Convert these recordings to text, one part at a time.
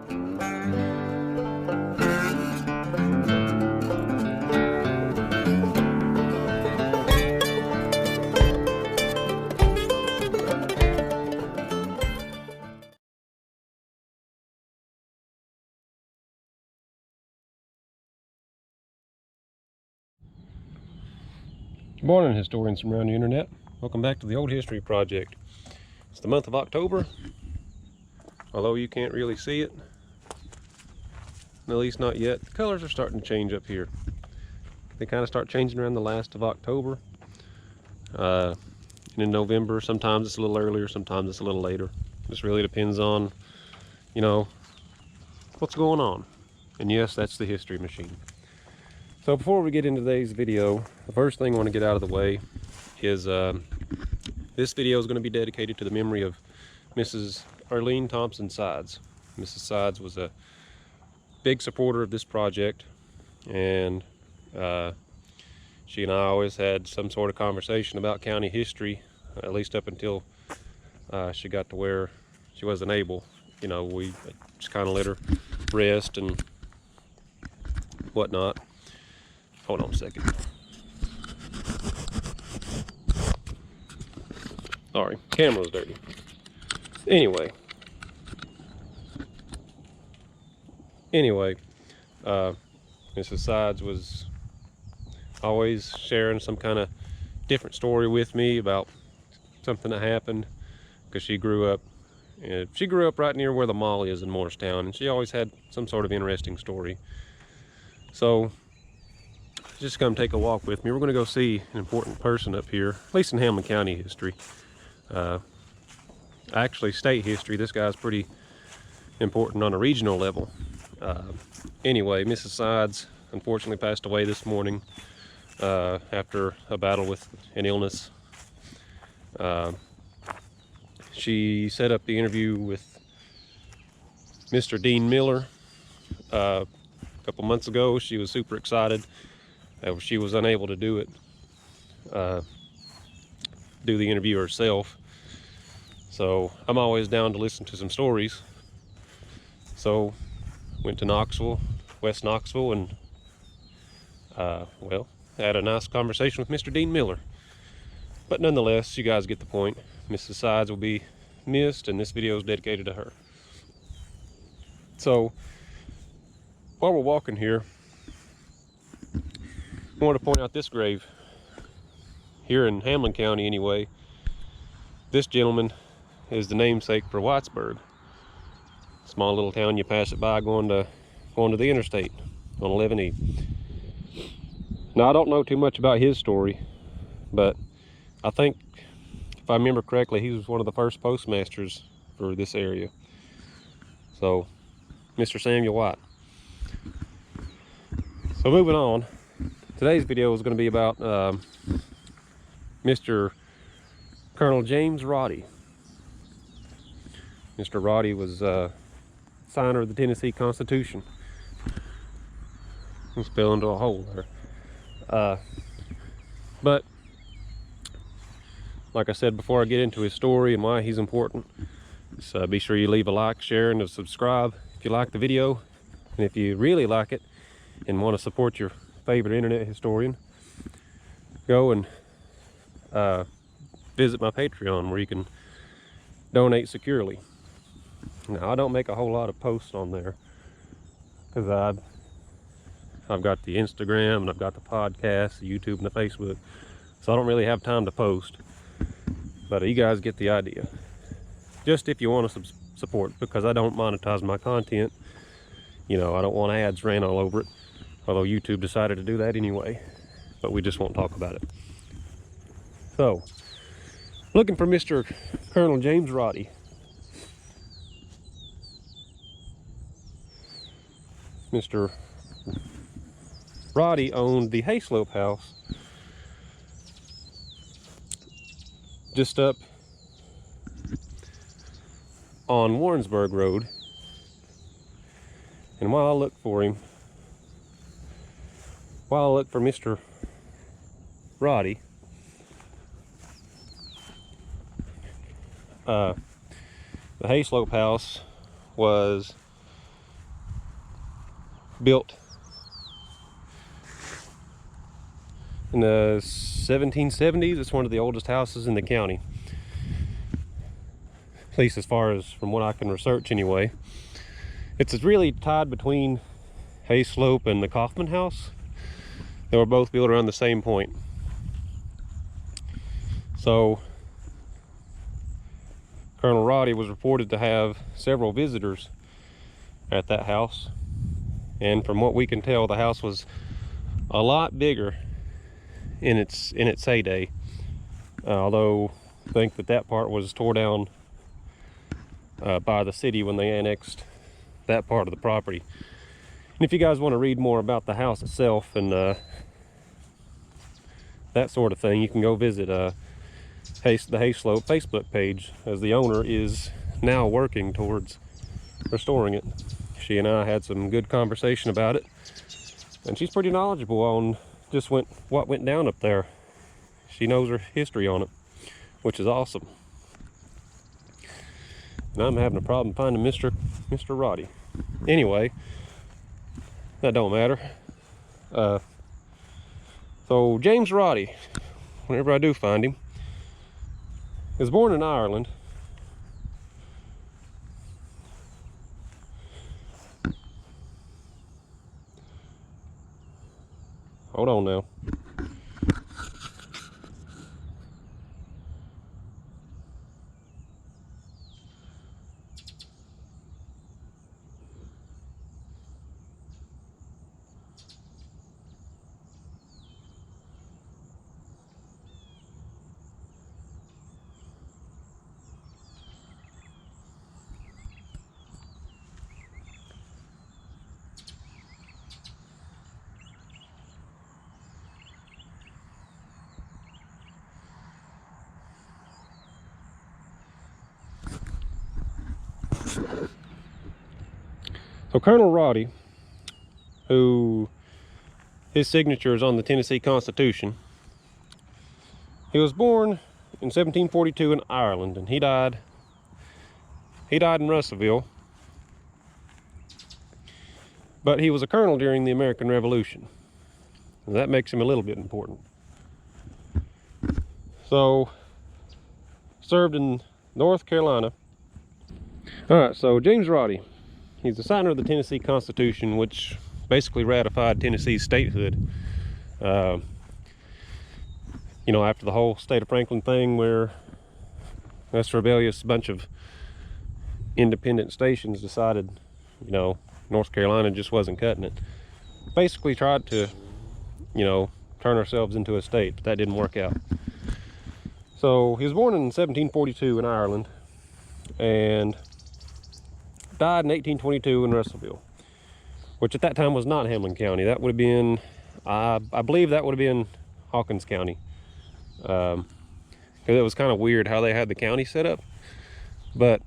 Good morning, historians from around the internet. Welcome back to the Old History Project. It's the month of October, although you can't really see it, at least not yet. The colors are starting to change up here. They kind of start changing around the last of October. And in November, sometimes it's a little earlier, sometimes it's a little later. This really depends on, you know, what's going on. And yes, that's the history machine. So before we get into today's video, the first thing I want to get out of the way is this video is going to be dedicated to the memory of Mrs. Arlene Thompson Sides. Mrs. Sides was a big supporter of this project, and she and I always had some sort of conversation about county history, at least up until she got to where she wasn't able. You know, we just kind of let her rest and whatnot. Hold on a second. Sorry, camera's dirty. Anyway, Mrs. Sides was always sharing some kind of different story with me about something that happened, because she grew up right near where the mall is in Morristown, and she always had some sort of interesting story. So just come take a walk with me. We're going to go see an important person up here, at least in Hamblen County history. Actually, state history. This guy's pretty important on a regional level. Anyway, Mrs. Sides unfortunately passed away this morning after a battle with an illness. She set up the interview with Mr. Dean Miller a couple months ago. She was super excited. She was unable to do it, do the interview herself. So I'm always down to listen to some stories. So went to Knoxville, West Knoxville, and well, had a nice conversation with Mr. Dean Miller. But nonetheless, you guys get the point. Mrs. Sides will be missed, and this video is dedicated to her. So while we're walking here, I want to point out this grave here in Hamblen County anyway. This gentleman is the namesake for Whitesburg, small little town you pass it by going to the interstate on 11E. Now, I don't know too much about his story, but I think, if I remember correctly, he was one of the first postmasters for this area. So, Mr. Samuel White. So moving on. Today's video is going to be about Mr. Colonel James Roddye. Mr. Roddye was signer of the Tennessee Constitution. I fell into a hole there. But like I said before, I get into his story and why he's important, so be sure you leave a like, share, and subscribe if you like the video. And if you really like it and want to support your favorite internet historian, go and visit my Patreon, where you can donate securely. Now, I don't make a whole lot of posts on there, because I've got the Instagram, and I've got the podcast, the YouTube, and the Facebook, so I don't really have time to post. But you guys get the idea. Just if you want to support, because I don't monetize my content. You know, I don't want ads ran all over it. Although YouTube decided to do that anyway, but we just won't talk about it. So, looking for Mr. Colonel James Roddye. Mr. Roddye owned the Hayslope house just up on Warrensburg Road. And while I look for Mr. Roddye, the Hayslope house was built in the 1770s. It's one of the oldest houses in the county, at least as far as from what I can research anyway. It's really tied between Hayslope and the Kaufman house. They were both built around the same point. So Colonel Roddye was reported to have several visitors at that house, and from what we can tell, the house was a lot bigger in its heyday, although I think that part was tore down by the city when they annexed that part of the property. And if you guys want to read more about the house itself and that sort of thing, you can go visit the Hayslope Facebook page, as the owner is now working towards restoring it. She and I had some good conversation about it, and she's pretty knowledgeable on just what went down up there. She knows her history on it, which is awesome. And I'm having a problem finding Mr. Roddye. Anyway, that don't matter. So James Roddye, whenever I do find him, is born in Ireland. Hold on now. So Colonel Roddye, who his signature is on the Tennessee Constitution, he was born in 1742 in Ireland, and he died in Russellville, but he was a colonel during the American Revolution, and that makes him a little bit important. So served in North Carolina. All right, so James Roddye, he's the signer of the Tennessee Constitution, which basically ratified Tennessee's statehood. You know, after the whole state of Franklin thing, where this rebellious bunch of independent stations decided, you know, North Carolina just wasn't cutting it. Basically tried to, you know, turn ourselves into a state, but that didn't work out. So he was born in 1742 in Ireland and died in 1822 in Russellville, which at that time was not Hamblen County. That would have been, I believe that would have been Hawkins County. Because it was kind of weird how they had the county set up. But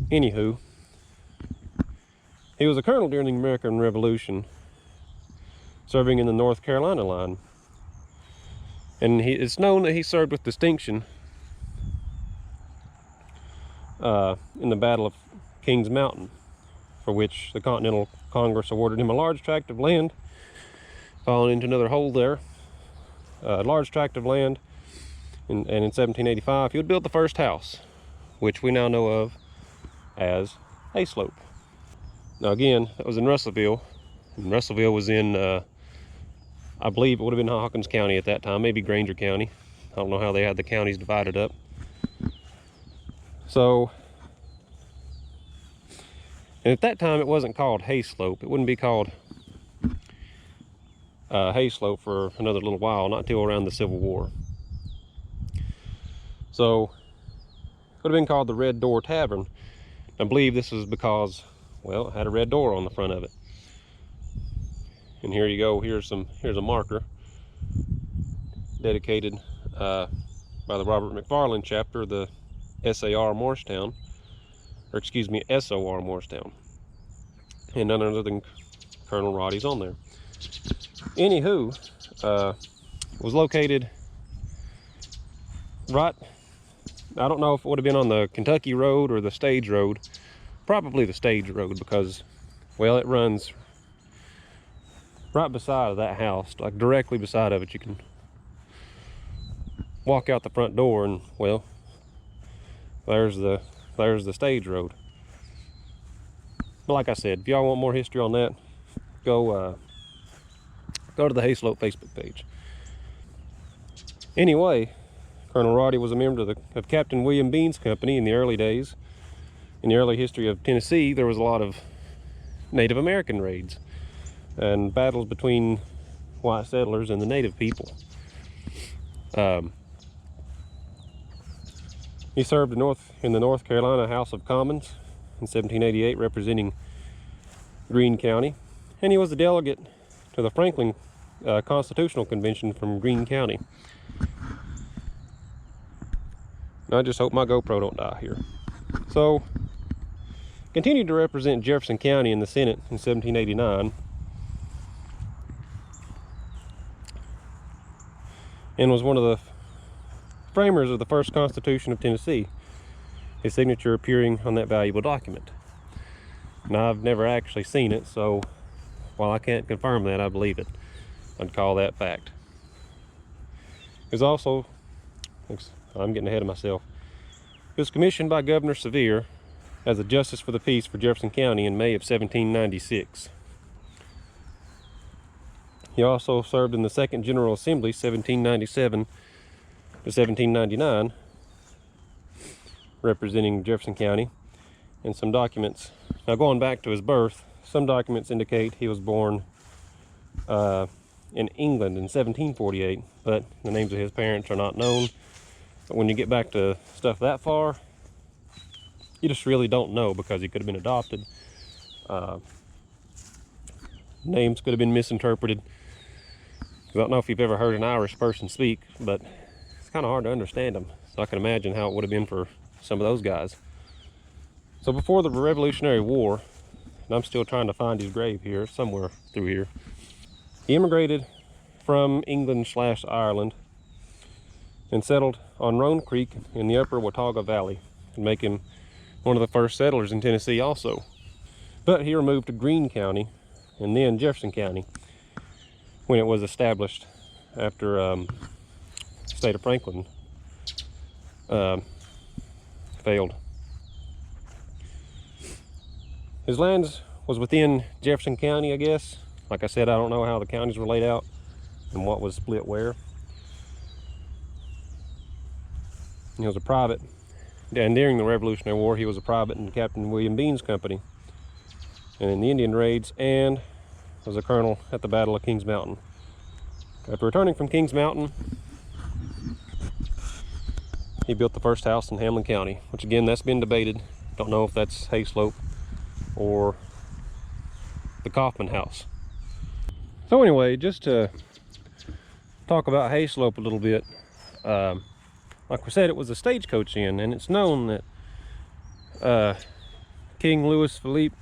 anywho, he was a colonel during the American Revolution, serving in the North Carolina line. And it's known that he served with distinction in the Battle of Kings Mountain, for which the Continental Congress awarded him a large tract of land. Falling into another hole there. A large tract of land, and in 1785 he would build the first house, which we now know of as Hayslope. Now again, that was in Russellville, and Russellville was in, I believe it would have been Hawkins County at that time, maybe Granger County. I don't know how they had the counties divided up. So, and at that time it wasn't called Hayslope. It wouldn't be called Hayslope for another little while, not till around the Civil War. So it would have been called the Red Door Tavern. I believe this was because, well, it had a red door on the front of it. And here you go, here's a marker dedicated by the Robert McFarland chapter of the SAR Morristown, or excuse me, SOR Morristown, and none other than Colonel Roddye's on there. Anywho, was located right, I don't know if it would have been on the Kentucky Road or the Stage Road, probably the Stage Road, because Well, it runs right beside of that house, like directly beside of it. You can walk out the front door and, well, there's the stage road. But like I said, if y'all want more history on that, go to the Hayslope Facebook page. Anyway, Colonel Roddye was a member of Captain William Bean's company in the early days. In the early history of Tennessee, there was a lot of Native American raids and battles between white settlers and the native people. He served in the North Carolina House of Commons in 1788, representing Greene County, and he was a delegate to the Franklin Constitutional Convention from Greene County. I just hope my GoPro don't die here. So, continued to represent Jefferson County in the Senate in 1789, and was one of the framers of the first Constitution of Tennessee, his signature appearing on that valuable document. Now, I've never actually seen it, so while I can't confirm that, I believe it. I'd call that fact. He was also, I'm getting ahead of myself, he was commissioned by Governor Sevier as a Justice for the Peace for Jefferson County in May of 1796. He also served in the Second General Assembly, 1797 to 1799, representing Jefferson County, and some documents. Now, going back to his birth, some documents indicate he was born in England in 1748, but the names of his parents are not known. But when you get back to stuff that far, you just really don't know, because he could have been adopted. Names could have been misinterpreted. I don't know if you've ever heard an Irish person speak, but it's kind of hard to understand them. So I can imagine how it would have been for some of those guys. So before the Revolutionary War, and I'm still trying to find his grave here, somewhere through here, he immigrated from England/Ireland and settled on Roan Creek in the upper Watauga Valley, and make him one of the first settlers in Tennessee also. But he removed to Greene County and then Jefferson County when it was established after the state of Franklin failed. His lands was within Jefferson County, I guess. Like I said, I don't know how the counties were laid out and what was split where. He was a private, and during the Revolutionary War, he was a private in Captain William Bean's company and in the Indian raids, and was a colonel at the Battle of Kings Mountain. After returning from Kings Mountain, he built the first house in Hamblen County, which again, that's been debated. Don't know if that's Hayslope or the Kaufman House. So anyway, just to talk about Hayslope a little bit, like we said, it was a stagecoach inn, and it's known that King Louis Philippe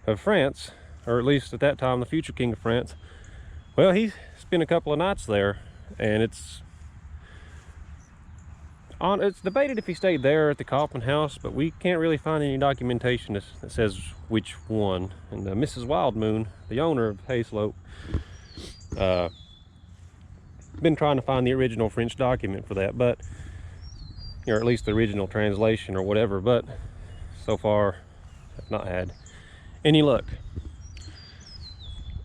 of France, or at least at that time the future King of France, well, he spent a couple of nights there, and it's debated if he stayed there at the Kaufman House, but we can't really find any documentation that says which one. And Mrs. Wildmoon, the owner of Hayslope, been trying to find the original French document for that, but, or at least the original translation or whatever, but so far I've not had any luck.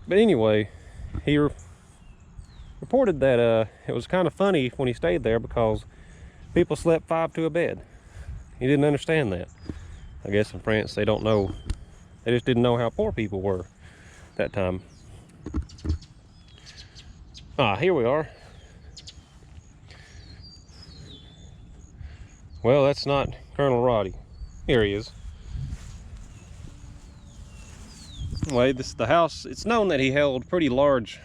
But anyway, he reported that it was kind of funny when he stayed there because people slept 5 to a bed. He didn't understand that. I guess in France they don't know, they just didn't know how poor people were that time. Here we are. Well, that's not Colonel Roddye. Here he is. Anyway, this is the house. It's known that he held pretty large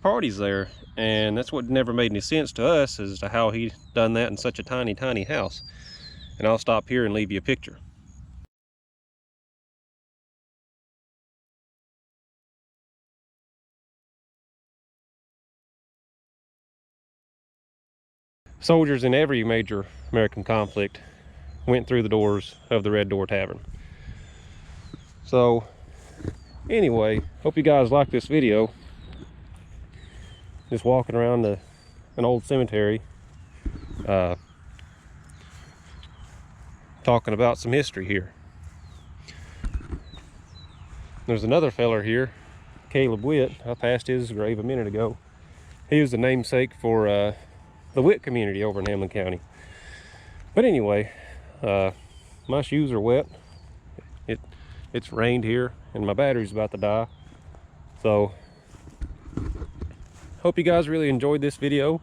parties there, and that's what never made any sense to us as to how he done that in such a tiny house. And I'll stop here and leave you a picture. Soldiers in every major American conflict went through the doors of the Red Door Tavern. So anyway, hope you guys like this video. Just walking around an old cemetery, talking about some history here. There's another feller here, Caleb Witt. I passed his grave a minute ago. He was the namesake for the Witt community over in Hamblen County. But anyway, my shoes are wet. It's rained here and my battery's about to die. So hope you guys really enjoyed this video.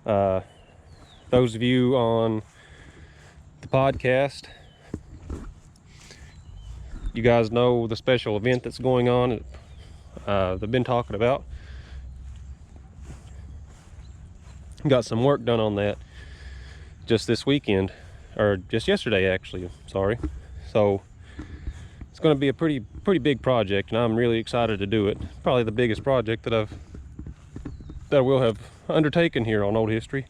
Those of you on the podcast, you guys know the special event that's going on. They've been talking about. Got some work done on that just this weekend, or just yesterday actually, sorry. So it's going to be a pretty big project, and I'm really excited to do it. Probably the biggest project that I will have undertaken here on Old History.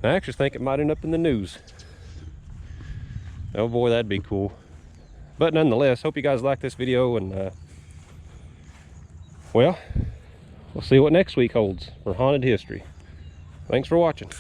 I actually think it might end up in the news. Oh boy, that'd be cool. But nonetheless, hope you guys like this video, and well, we'll see what next week holds for haunted history. Thanks for watching.